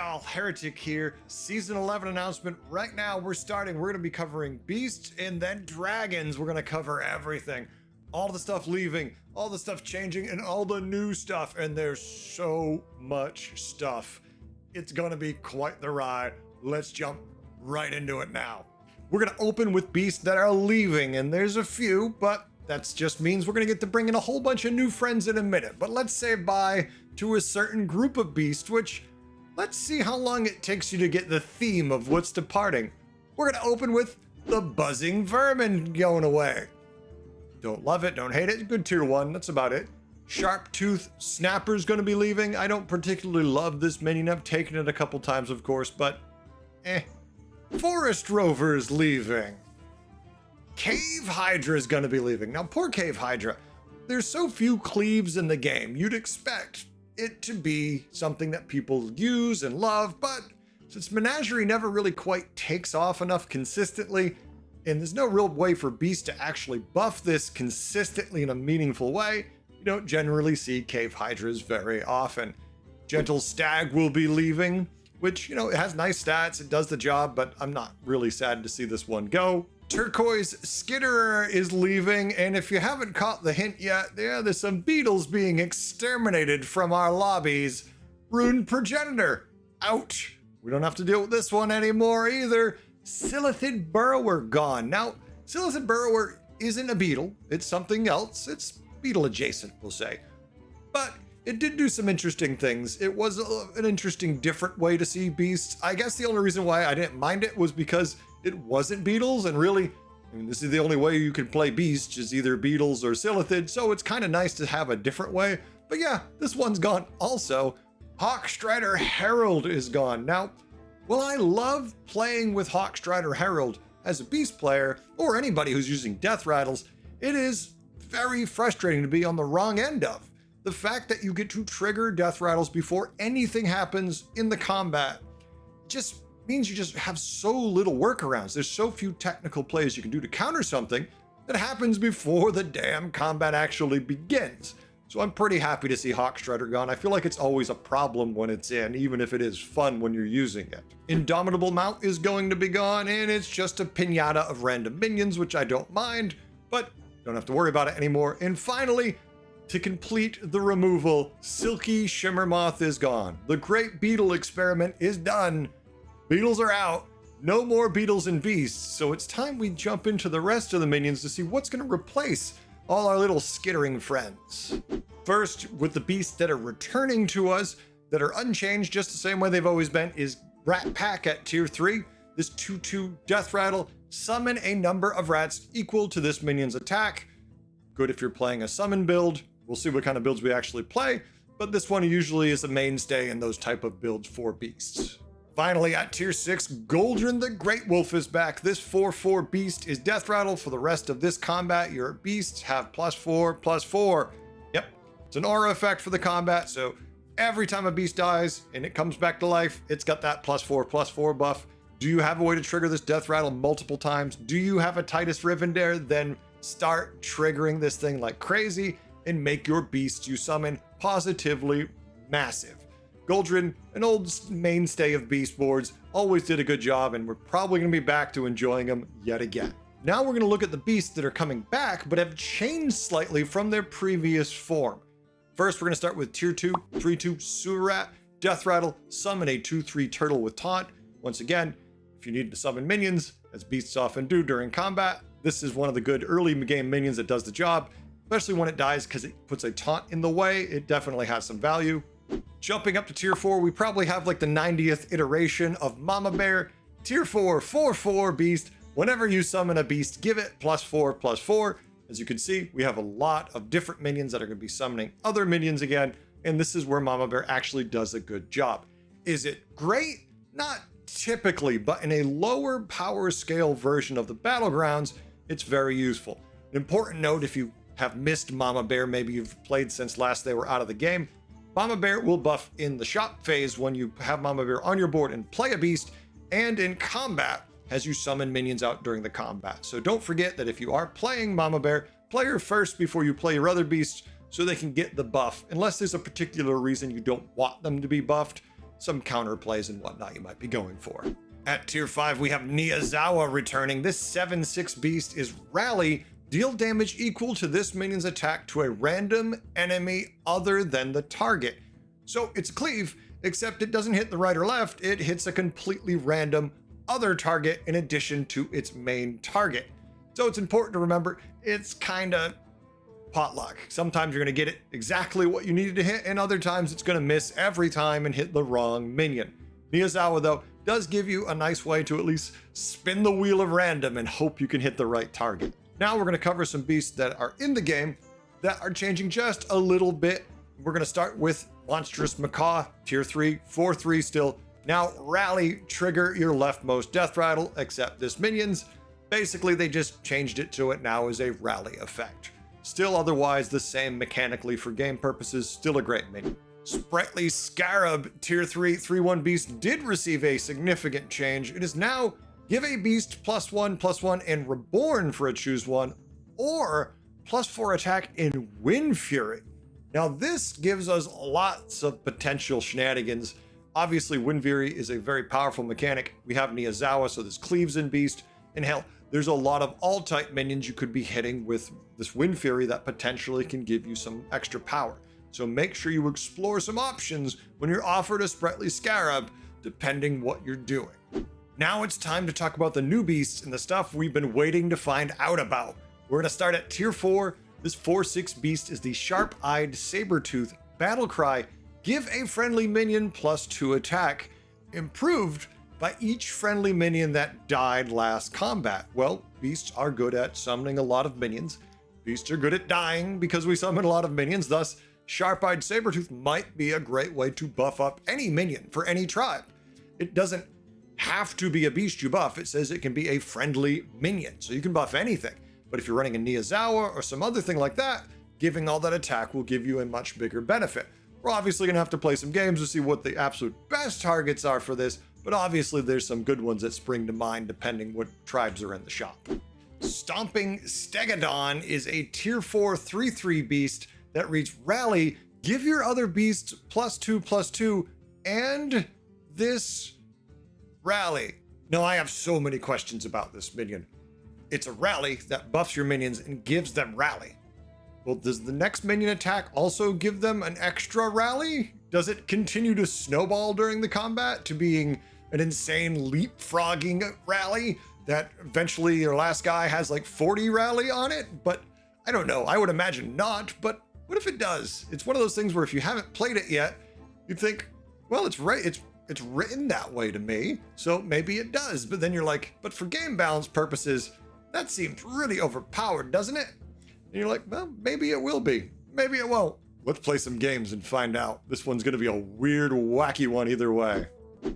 y'all, Heretic here. Season 11 announcement. Right now we're going to be covering beasts and then dragons. We're going to cover everything. All the stuff leaving, all the stuff changing, and all the new stuff. And there's so much stuff. It's going to be quite the ride. Let's jump right into it now. We're going to open with beasts that are leaving, and there's a few, but that just means we're going to get to bring in a whole bunch of new friends in a minute. But let's say bye to a certain group of beasts, which let's see how long it takes you to get the theme of what's departing. We're going to open with the buzzing vermin going away. Don't love it, don't hate it. Good tier 1, that's about it. Sharp tooth snapper's going to be leaving. I don't particularly love this minion. I've taken it a couple times, of course, but Forest rover's leaving. Cave Hydra is going to be leaving. Now, poor Cave Hydra. There's so few cleaves in the game. You'd expect it to be something that people use and love, but since Menagerie never really quite takes off enough consistently, and there's no real way for beasts to actually buff this consistently in a meaningful way, you don't generally see Cave Hydras very often. Gentle Stag will be leaving, which, you know, it has nice stats, it does the job, but I'm not really sad to see this one go. Turquoise Skitterer is leaving, and if you haven't caught the hint yet, there's some beetles being exterminated from our lobbies. Rune Progenitor, ouch. We don't have to deal with this one anymore either. Silithid Burrower gone. Now, Silithid Burrower isn't a beetle, it's something else. It's beetle adjacent, we'll say. But it did do some interesting things. It was an interesting, different way to see beasts. I guess the only reason why I didn't mind it was because it wasn't beetles, and really, I mean, this is the only way you can play beasts, is either beetles or Silithid, so it's kind of nice to have a different way. But yeah, this one's gone also. Hawkstrider Herald is gone. Now, while I love playing with Hawkstrider Herald as a beast player, or anybody who's using death rattles, it is very frustrating to be on the wrong end of. The fact that you get to trigger death rattles before anything happens in the combat just means you just have so little workarounds. There's so few technical plays you can do to counter something that happens before the damn combat actually begins. So I'm pretty happy to see Hawkstrider gone. I feel like it's always a problem when it's in, even if it is fun when you're using it. Indomitable Mount is going to be gone, and it's just a pinata of random minions, which I don't mind, but don't have to worry about it anymore. And finally, to complete the removal, Silky Shimmermoth is gone. The Great Beetle experiment is done. Beetles are out. No more beetles and beasts. So it's time we jump into the rest of the minions to see what's going to replace all our little skittering friends. First, with the beasts that are returning to us, that are unchanged just the same way they've always been, is Rat Pack at tier 3. This 2/2 death rattle. Summon a number of rats equal to this minion's attack. Good if you're playing a summon build. We'll see what kind of builds we actually play, but this one usually is a mainstay in those type of builds for beasts. Finally, at tier 6, Goldrin the Great Wolf is back. This 4/4 beast is death rattle for the rest of this combat. Your beasts have +4/+4. Yep, it's an aura effect for the combat, so every time a beast dies and it comes back to life, it's got that +4/+4 buff. Do you have a way to trigger this death rattle multiple times? Do you have a Titus Rivendare? Then start triggering this thing like crazy and make your beasts you summon positively massive. Goldrin, an old mainstay of beast boards, always did a good job, and we're probably going to be back to enjoying them yet again. Now we're going to look at the beasts that are coming back but have changed slightly from their previous form. First, we're going to start with tier 2, 3/2 Sewer Rat, death rattle, summon a 2/3 turtle with taunt. Once again, if you need to summon minions, as beasts often do during combat, this is one of the good early game minions that does the job, especially when it dies because it puts a taunt in the way. It definitely has some value. Jumping up to tier 4, we probably have like the 90th iteration of Mama Bear. Tier 4, 4/4 beast. Whenever you summon a beast, give it +4/+4. As you can see, we have a lot of different minions that are going to be summoning other minions again, and this is where Mama Bear actually does a good job. Is it great? Not typically, but in a lower power scale version of the Battlegrounds, it's very useful. An important note, if you have missed Mama Bear, maybe you've played since last they were out of the game, Mama Bear will buff in the shop phase when you have Mama Bear on your board and play a beast, and in combat as you summon minions out during the combat. So don't forget that if you are playing Mama Bear, play her first before you play your other beasts so they can get the buff, unless there's a particular reason you don't want them to be buffed. some counter plays and whatnot you might be going for. At tier 5, we have Niazawa returning. This 7/6 beast is Rally. Deal damage equal to this minion's attack to a random enemy other than the target. So it's cleave, except it doesn't hit the right or left. It hits a completely random other target in addition to its main target. So it's important to remember it's kind of potluck. Sometimes you're going to get it exactly what you needed to hit, and other times it's going to miss every time and hit the wrong minion. Niazawa, though, does give you a nice way to at least spin the wheel of random and hope you can hit the right target. Now we're going to cover some beasts that are in the game that are changing just a little bit. We're going to start with Monstrous Macaw, tier 3, 4/3 still. Now Rally, trigger your leftmost death rattle, except this minions. Basically, they just changed it to it now as a rally effect. Still otherwise the same mechanically for game purposes, still a great minion. Sprightly Scarab, tier 3, 3/1 beast did receive a significant change. It is now give a beast +1/+1 and Reborn for a choose one, or +4 attack in Wind Fury. Now this gives us lots of potential shenanigans. Obviously Wind Fury is a very powerful mechanic. We have Niazawa, so this cleaves in beast, and hell, there's a lot of all-type minions you could be hitting with this Wind Fury that potentially can give you some extra power. So make sure you explore some options when you're offered a Sprightly Scarab, depending what you're doing. Now it's time to talk about the new beasts and the stuff we've been waiting to find out about. We're going to start at tier 4. This 4/6 beast is the Sharp-Eyed Sabertooth Battlecry. Give a friendly minion +2 attack, improved by each friendly minion that died last combat. Well, beasts are good at summoning a lot of minions. Beasts are good at dying because we summon a lot of minions, thus Sharp-Eyed Sabertooth might be a great way to buff up any minion for any tribe. It doesn't have to be a beast you buff. It says it can be a friendly minion, so you can buff anything. But if you're running a Niazawa or some other thing like that, giving all that attack will give you a much bigger benefit. We're obviously going to have to play some games to see what the absolute best targets are for this, but obviously there's some good ones that spring to mind depending what tribes are in the shop. Stomping Stegodon is a tier 4 3/3 beast that reads Rally, give your other beasts +2/+2, and this Rally. Now I have so many questions about this minion. It's a rally that buffs your minions and gives them rally. Well, does the next minion attack also give them an extra rally? Does it continue to snowball during the combat to being an insane leapfrogging rally that eventually your last guy has like 40 rally on it? But I don't know. I would imagine not, but what if it does? It's one of those things where if you haven't played it yet, you'd think, well, it's right. It's written that way to me, so maybe it does. But then you're like, but for game balance purposes, that seems really overpowered, doesn't it? And you're like, well, maybe it will be. Maybe it won't. Let's play some games and find out. This one's going to be a weird, wacky one either way.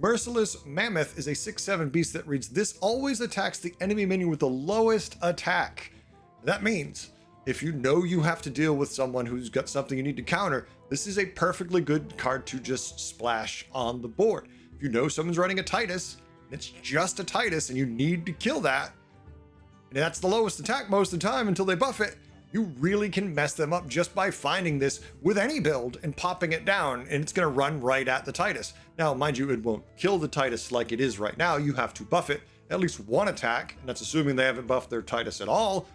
Merciless Mammoth is a 6/7 beast that reads, this always attacks the enemy minion with the lowest attack. That means if you know you have to deal with someone who's got something you need to counter, this is a perfectly good card to just splash on the board. If you know someone's running a Titus, and it's just a Titus, and you need to kill that, and that's the lowest attack most of the time until they buff it, you really can mess them up just by finding this with any build and popping it down, and it's going to run right at the Titus. Now, mind you, it won't kill the Titus like it is right now. You have to buff it at least one attack, and that's assuming they haven't buffed their Titus at all.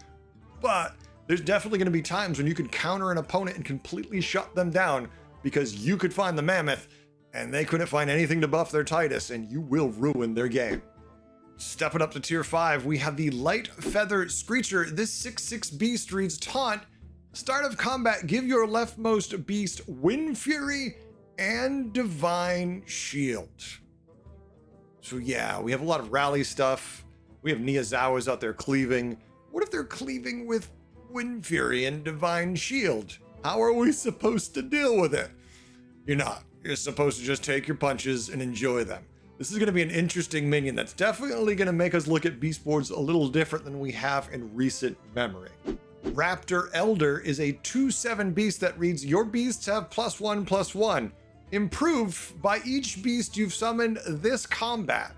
But there's definitely going to be times when you can counter an opponent and completely shut them down because you could find the Mammoth and they couldn't find anything to buff their Titus, and you will ruin their game. Stepping up to tier 5, we have the Light Feather Screecher. This 6/6 beast reads Taunt. Start of combat, give your leftmost beast Wind Fury and Divine Shield. So yeah, we have a lot of rally stuff. We have Niazawas out there cleaving. What if they're cleaving with Wind Fury and Divine Shield? How are we supposed to deal with it? You're not. You're supposed to just take your punches and enjoy them. This is going to be an interesting minion that's definitely going to make us look at beast boards a little different than we have in recent memory. Raptor Elder is a 2/7 beast that reads, your beasts have +1/+1, improved by each beast you've summoned this combat.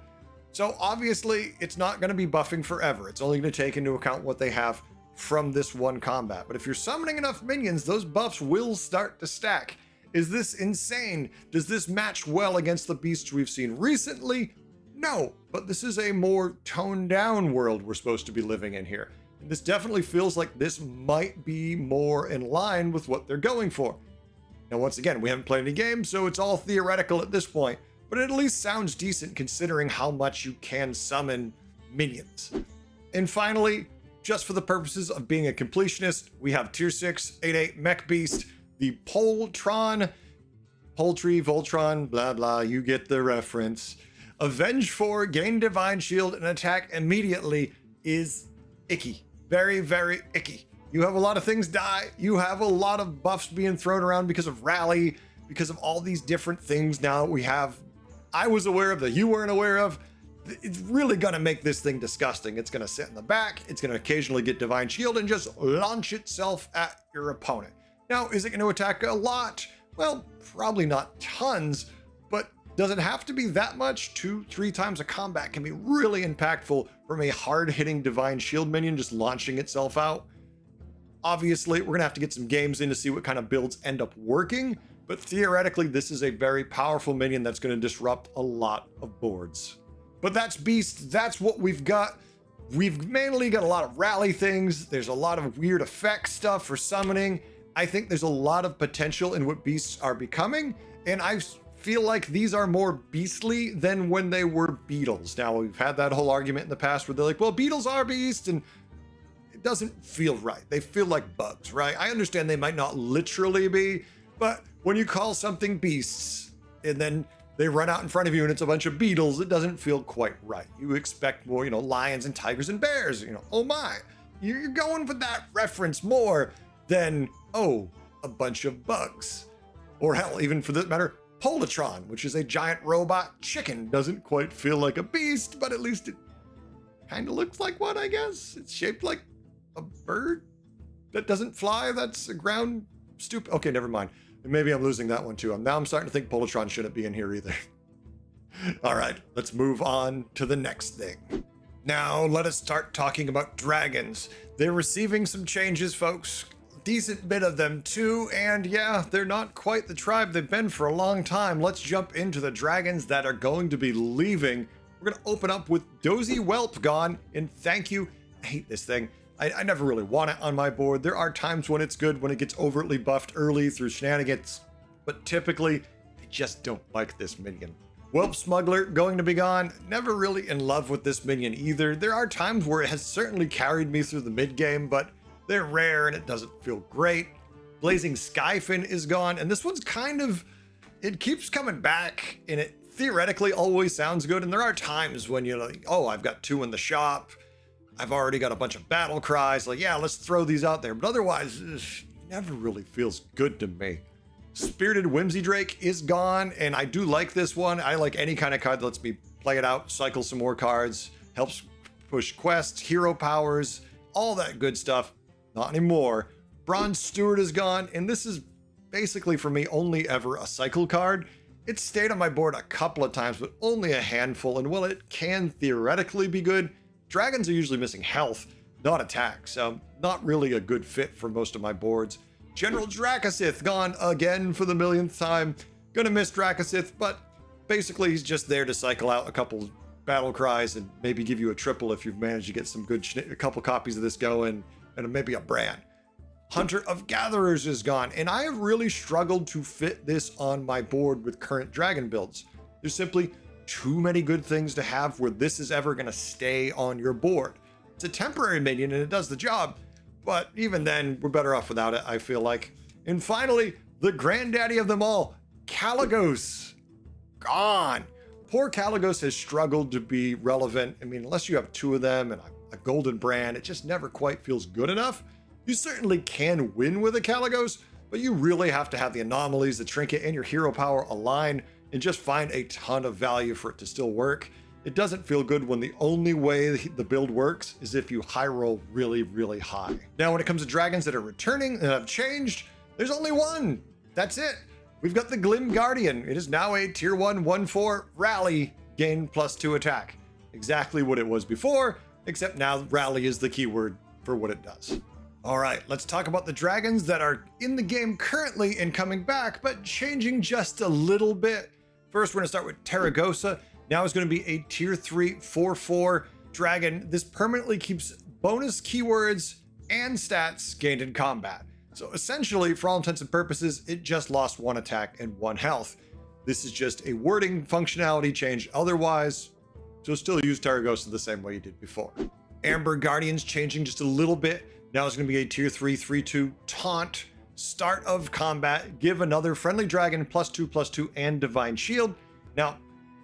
So obviously it's not going to be buffing forever. It's only going to take into account what they have from this one combat. But if you're summoning enough minions, those buffs will start to stack. Is this insane? Does this match well against the beasts we've seen recently? No, but this is a more toned down world we're supposed to be living in here. And this definitely feels like this might be more in line with what they're going for. Now, once again, we haven't played any games, so it's all theoretical at this point, but it at least sounds decent considering how much you can summon minions. And finally, just for the purposes of being a completionist, we have tier 6, 8/8 Mech Beast, the Poultry, Voltron, blah blah, you get the reference. Avenge 4, gain Divine Shield, and attack immediately is icky. Very, very icky. You have a lot of things die. You have a lot of buffs being thrown around because of Rally, because of all these different things now that we have. I was aware of that you weren't aware of. It's really gonna make this thing disgusting. It's gonna sit in the back. It's gonna occasionally get Divine Shield and just launch itself at your opponent. Now, is it gonna attack a lot? Well, probably not tons, but does it have to be that much? 2-3 times a combat can be really impactful from a hard-hitting Divine Shield minion just launching itself out. Obviously, we're gonna have to get some games in to see what kind of builds end up working, but theoretically, this is a very powerful minion that's gonna disrupt a lot of boards. But that's Beast, that's what we've got. We've mainly got a lot of rally things. There's a lot of weird effect stuff for summoning. I think there's a lot of potential in what beasts are becoming, and I feel like these are more beastly than when they were beetles. Now, we've had that whole argument in the past where they're like, well, beetles are beasts, and it doesn't feel right. They feel like bugs, right? I understand they might not literally be, but when you call something beasts, and then they run out in front of you and it's a bunch of beetles, it doesn't feel quite right. You expect more, lions and tigers and bears, oh my. You're going for that reference more than, oh, a bunch of bugs. Or hell, even for that matter, Poultron, which is a giant robot chicken. Doesn't quite feel like a beast, but at least it kind of looks like one, I guess. It's shaped like a bird that doesn't fly. That's a ground stupid. Okay, never mind. Maybe I'm losing that one too. Now I'm starting to think Poultron shouldn't be in here either. All right, let's move on to the next thing. Now let us start talking about dragons. They're receiving some changes, folks. Decent bit of them too, and yeah, they're not quite the tribe they've been for a long time. Let's jump into the dragons that are going to be leaving. We're gonna open up with Dozy Whelp gone, and thank you. I hate this thing. I never really want it on my board. There are times when it's good, when it gets overtly buffed early through shenanigans, but typically, I just don't like this minion. Whelp Smuggler going to be gone. Never really in love with this minion either. There are times where it has certainly carried me through the mid game, but they're rare and it doesn't feel great. Blazing Skyfin is gone, and this one's it keeps coming back, and it theoretically always sounds good, and there are times when you're like, oh, I've got 2 in the shop, I've already got a bunch of battle cries, like, yeah, let's throw these out there, but otherwise, it never really feels good to me. Spirited Whimsy Drake is gone, and I do like this one. I like any kind of card that lets me play it out, cycle some more cards, helps push quests, hero powers, all that good stuff. Not anymore. Bronze Steward is gone, and this is basically for me only ever a cycle card. It's stayed on my board a couple of times, but only a handful, and while it can theoretically be good, dragons are usually missing health, not attack, so not really a good fit for most of my boards. General Drakasith gone again for the millionth time. Gonna miss Drakasith, but basically he's just there to cycle out a couple battle cries and maybe give you a triple if you've managed to get some good a couple copies of this going, and maybe a brand. Hunter of Gatherers is gone, and I have really struggled to fit this on my board with current dragon builds. There's simply too many good things to have where this is ever going to stay on your board. It's a temporary minion and it does the job, but even then, we're better off without it, I feel like. And finally, the granddaddy of them all, Kalecgos. Gone. Poor Kalecgos has struggled to be relevant. I mean, unless you have 2 of them and a golden brand, it just never quite feels good enough. You certainly can win with a Kalecgos, but you really have to have the anomalies, the trinket, and your hero power align and just find a ton of value for it to still work. It doesn't feel good when the only way the build works is if you high roll really, really high. Now, when it comes to dragons that are returning and have changed, there's only one. That's it. We've got the Glim Guardian. It is now a tier 1, 1/4 rally, gain +2 attack. Exactly what it was before, except now rally is the keyword for what it does. All right, let's talk about the dragons that are in the game currently and coming back, but changing just a little bit. First, we're gonna start with Terragosa. Now it's gonna be a tier 3, 4/4 dragon. This permanently keeps bonus keywords and stats gained in combat. So essentially, for all intents and purposes, it just lost 1 attack and 1 health. This is just a wording functionality change otherwise, so still use Terragosa the same way you did before. Amber Guardian's changing just a little bit. Now it's going to be a tier 3, 3/2 taunt. Start of combat, give another friendly dragon +2/+2 and divine shield. Now,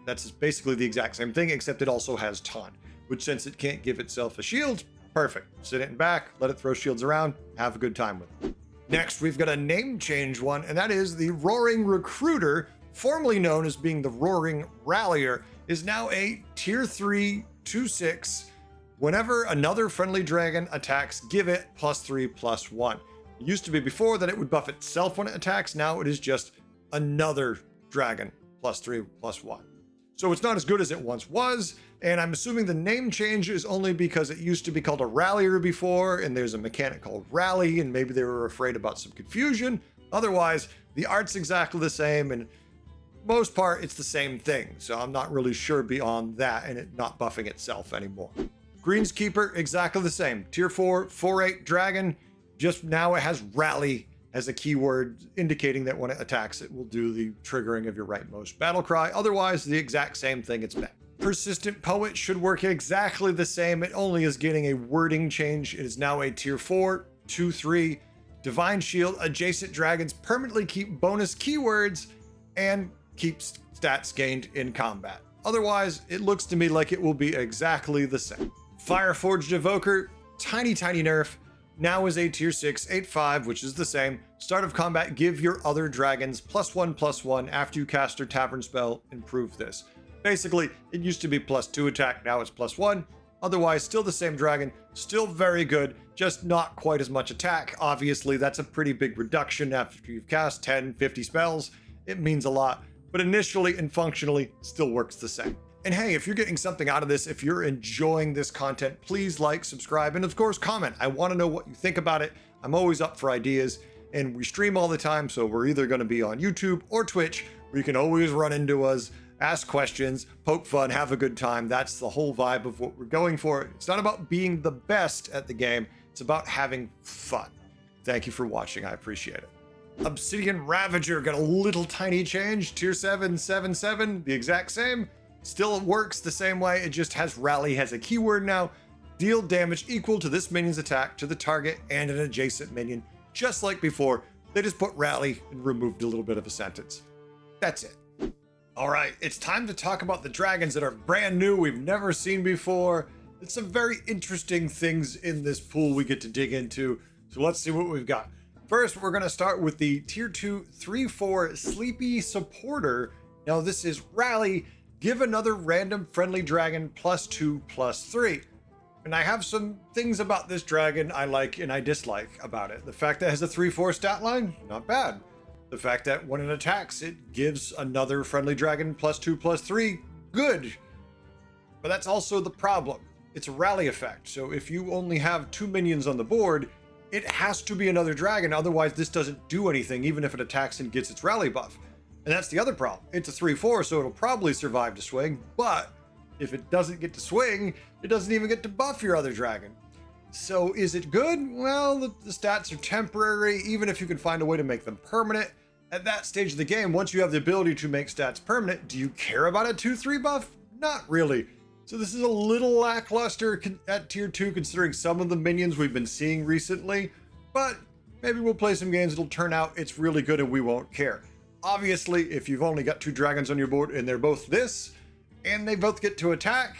that's basically the exact same thing, except it also has taunt, which since it can't give itself a shield, perfect. Sit it in back, let it throw shields around, have a good time with it. Next, we've got a name change one, and that is the Roaring Recruiter, formerly known as being the Roaring Rallier, is now a tier 3, 2/6. Whenever another friendly dragon attacks, give it +3/+1. It used to be before that it would buff itself when it attacks. Now it is just another dragon +3/+1. So it's not as good as it once was. And I'm assuming the name change is only because it used to be called a Rallier before, and there's a mechanic called Rally, and maybe they were afraid about some confusion. Otherwise, the art's exactly the same, and most part, it's the same thing. So I'm not really sure beyond that, and it not buffing itself anymore. Greenskeeper, exactly the same. Tier 4, 4/8 dragon. Just now it has Rally as a keyword, indicating that when it attacks, it will do the triggering of your rightmost battle cry. Otherwise, the exact same thing it's been. Persistent Poet should work exactly the same. It only is getting a wording change. It is now a tier 4, 2/3. Divine Shield. Adjacent dragons permanently keep bonus keywords and keep stats gained in combat. Otherwise, it looks to me like it will be exactly the same. Fireforged Evoker, tiny nerf, now is a tier 6, 8/5, which is the same. Start of combat, give your other dragons +1/+1 after you cast their tavern spell. Improve this. Basically, it used to be +2 attack, now it's +1. Otherwise, still the same dragon, still very good, just not quite as much attack. Obviously, that's a pretty big reduction after you've cast 10, 50 spells. It means a lot, but initially and functionally, still works the same. And hey, if you're getting something out of this, if you're enjoying this content, please like, subscribe, and of course, comment. I want to know what you think about it. I'm always up for ideas, and we stream all the time, so we're either going to be on YouTube or Twitch, where you can always run into us, ask questions, poke fun, have a good time. That's the whole vibe of what we're going for. It's not about being the best at the game. It's about having fun. Thank you for watching. I appreciate it. Obsidian Ravager got a little tiny change. Tier 7, 7/7, the exact same. Still works the same way, it just has Rally as a keyword now. Deal damage equal to this minion's attack to the target and an adjacent minion. Just like before, they just put Rally and removed a little bit of a sentence. That's it. All right, it's time to talk about the dragons that are brand new, we've never seen before. It's some very interesting things in this pool we get to dig into. So let's see what we've got. First, we're gonna start with the tier 2, 3/4 Sleepy Supporter. Now this is Rally. Give another random friendly dragon +2/+3. And I have some things about this dragon I like and I dislike about it. The fact that it has a 3/4 stat line, not bad. The fact that when it attacks, it gives another friendly dragon +2/+3, good. But that's also the problem. It's a rally effect. So if you only have 2 minions on the board, it has to be another dragon. Otherwise, this doesn't do anything, even if it attacks and gets its rally buff. And that's the other problem. It's a 3/4, so it'll probably survive to swing, but if it doesn't get to swing, it doesn't even get to buff your other dragon. So is it good? Well, the stats are temporary, even if you can find a way to make them permanent. At that stage of the game, once you have the ability to make stats permanent, do you care about a 2/3 buff? Not really. So this is a little lackluster at tier 2, considering some of the minions we've been seeing recently, but maybe we'll play some games, it'll turn out it's really good and we won't care. Obviously, if you've only got 2 dragons on your board and they're both this, and they both get to attack,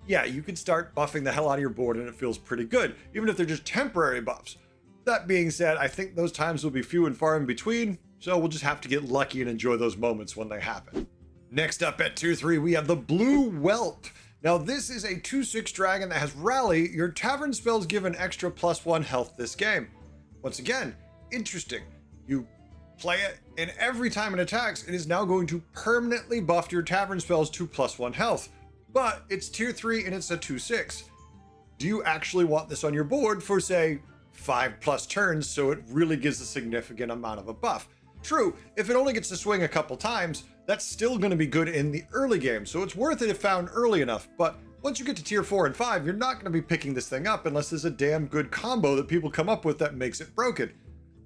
yeah, you can start buffing the hell out of your board and it feels pretty good, even if they're just temporary buffs. That being said, I think those times will be few and far in between, so we'll just have to get lucky and enjoy those moments when they happen. Next up at tier 3, we have the Blue Whelp. Now this is a 2/6 dragon that has Rally. Your tavern spells give an extra +1 health this game. Once again, interesting. You play it, and every time it attacks, it is now going to permanently buff your tavern spells to +1 health. But it's tier 3 and it's a 2/6. Do you actually want this on your board for, say, 5+ turns, so it really gives a significant amount of a buff. True, if it only gets to swing a couple times, that's still going to be good in the early game, so it's worth it if found early enough, but once you get to tier 4 and 5, you're not going to be picking this thing up unless there's a damn good combo that people come up with that makes it broken.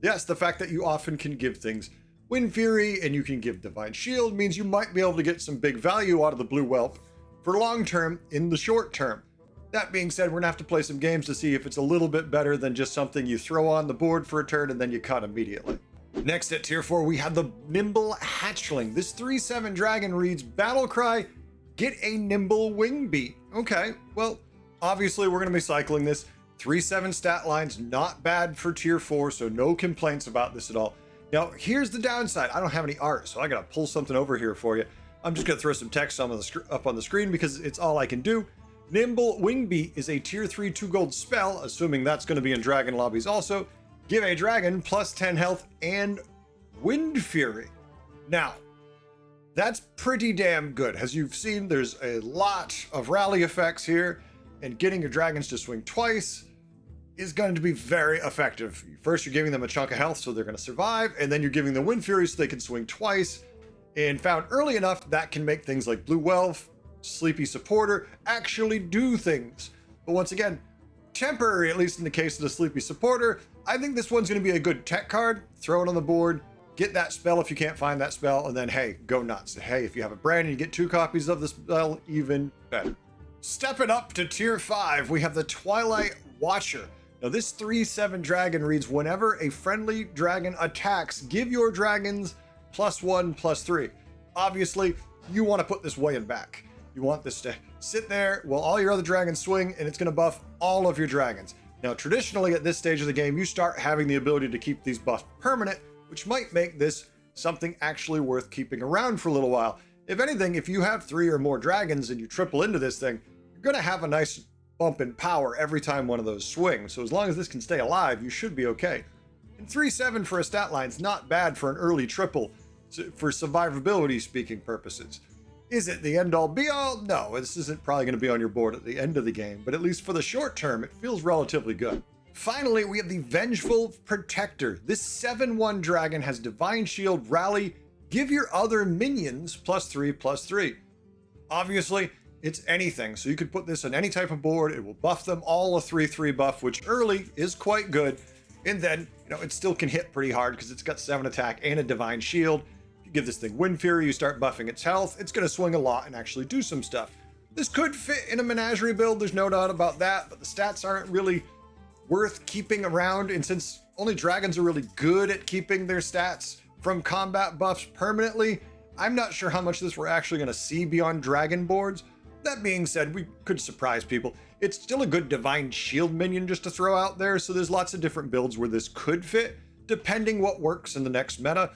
Yes, the fact that you often can give things Wind Fury and you can give Divine Shield means you might be able to get some big value out of the blue whelp for long term in the short term. That being said, we're going to have to play some games to see if it's a little bit better than just something you throw on the board for a turn and then you cut immediately. Next at tier 4, we have the Nimble Hatchling. This 3/7 dragon reads, Battle Cry, get a nimble wing beat. Okay, well, obviously we're going to be cycling this. 3/7 stat line's not bad for tier 4, so no complaints about this at all. Now, here's the downside. I don't have any art, so I got to pull something over here for you. I'm just going to throw some text up on the screen because it's all I can do. Nimble Wing Beat is a tier 3 2 gold spell, assuming that's going to be in dragon lobbies also. Give a dragon plus 10 health and Wind Fury. Now, that's pretty damn good. As you've seen, there's a lot of rally effects here, and getting your dragons to swing twice is going to be very effective. First, you're giving them a chunk of health so they're going to survive, and then you're giving them Wind Fury so they can swing twice. And found early enough, that can make things like Blue Whelp, Sleepy Supporter actually do things. But once again, temporary, at least in the case of the Sleepy Supporter. I think this one's going to be a good tech card. Throw it on the board, get that spell if you can't find that spell, and then, hey, go nuts. Hey, if you have a brand and you get 2 copies of the spell, even better. Stepping up to tier 5, we have the Twilight Watcher. Now, this 3/7 dragon reads, whenever a friendly dragon attacks, give your dragons +1/+3. Obviously, you want to put this way in back. You want this to sit there while all your other dragons swing, and it's going to buff all of your dragons. Now, traditionally, at this stage of the game, you start having the ability to keep these buffs permanent, which might make this something actually worth keeping around for a little while. If anything, if you have 3 or more dragons and you triple into this thing, you're going to have a nice bump in power every time one of those swings. So as long as this can stay alive, you should be okay. And 3/7 for a stat line is not bad for an early triple for survivability speaking purposes. Is it the end all be all? No, this isn't probably going to be on your board at the end of the game, but at least for the short term, it feels relatively good. Finally, we have the Vengeful Protector. This 7/1 dragon has Divine Shield, Rally, give your other minions +3/+3. Obviously, it's anything, so you could put this on any type of board. It will buff them all a 3/3 buff, which early is quite good. And then, it still can hit pretty hard because it's got 7 attack and a Divine Shield. You give this thing Wind Fury, you start buffing its health, it's going to swing a lot and actually do some stuff. This could fit in a menagerie build, there's no doubt about that, but the stats aren't really worth keeping around, and since only dragons are really good at keeping their stats from combat buffs permanently, I'm not sure how much of this we're actually going to see beyond dragon boards. That being said, we could surprise people. It's still a good Divine Shield minion just to throw out there, so there's lots of different builds where this could fit, depending what works in the next meta.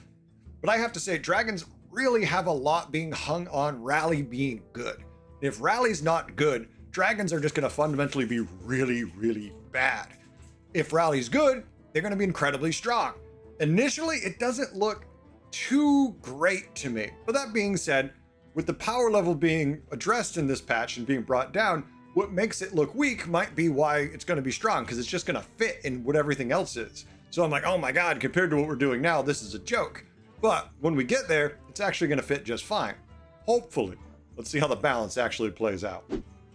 But I have to say, dragons really have a lot being hung on Rally being good. If Rally's not good, dragons are just going to fundamentally be really, really bad. If Rally's good, they're going to be incredibly strong. Initially, it doesn't look too great to me. But that being said, with the power level being addressed in this patch and being brought down, what makes it look weak might be why it's going to be strong, because it's just going to fit in what everything else is. So I'm like, oh my God, compared to what we're doing now, this is a joke. But when we get there, it's actually going to fit just fine. Hopefully. Let's see how the balance actually plays out.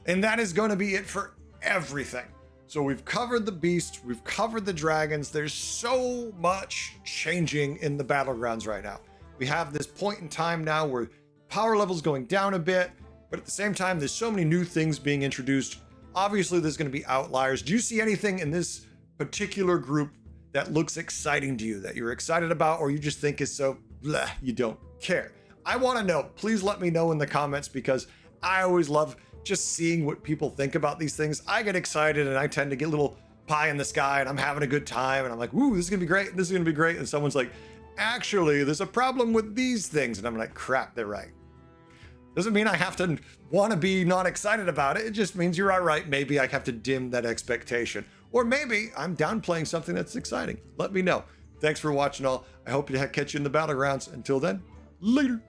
And that is going to be it for everything. So we've covered the beasts, we've covered the dragons. There's so much changing in the battlegrounds right now. We have this point in time now where power level's going down a bit, but at the same time, there's so many new things being introduced. Obviously, there's going to be outliers. Do you see anything in this particular group that looks exciting to you, that you're excited about, or you just think is so bleh, you don't care? I want to know. Please let me know in the comments, because I always love just seeing what people think about these things. I get excited and I tend to get a little pie in the sky and I'm having a good time and I'm like, woo, this is gonna be great, this is gonna be great. And someone's like, actually, there's a problem with these things. And I'm like, crap, they're right. Doesn't mean I have to want to be not excited about it. It just means you're all right. Maybe I have to dim that expectation. Or maybe I'm downplaying something that's exciting. Let me know. Thanks for watching all. I hope to catch you in the battlegrounds. Until then, later.